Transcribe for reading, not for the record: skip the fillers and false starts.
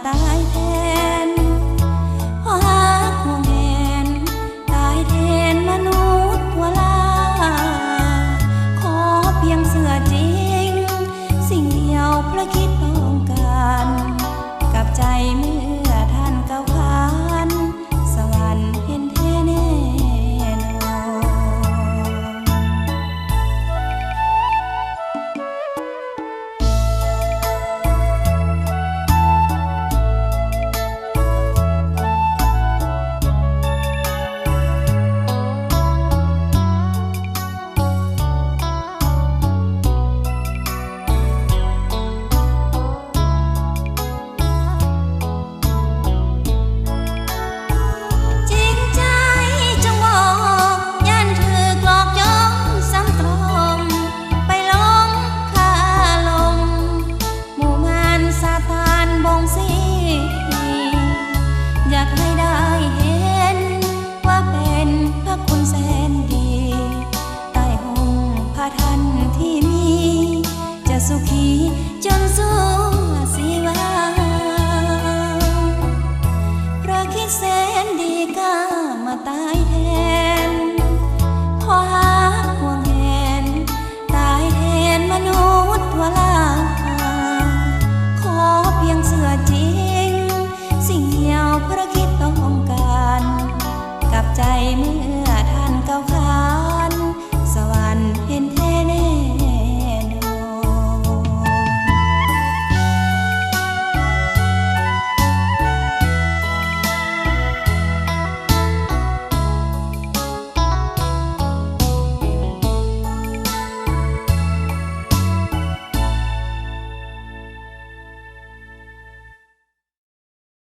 ตายแทนเพราะหักห่วงแหนตายแทนมนุษย์ทั่วลาขอเพียงเสื้อจริงสิ่งเดียวพระคิดต้องการกับใจเมื่อท่านก้าวผ่านสวรรค์เห็นแท้แน่นอนอยากให้ได้เห็นว่าเป็นพระคุณแสนดีใต้ห่มผ้าท่านที่มีจะสุขีจนสูง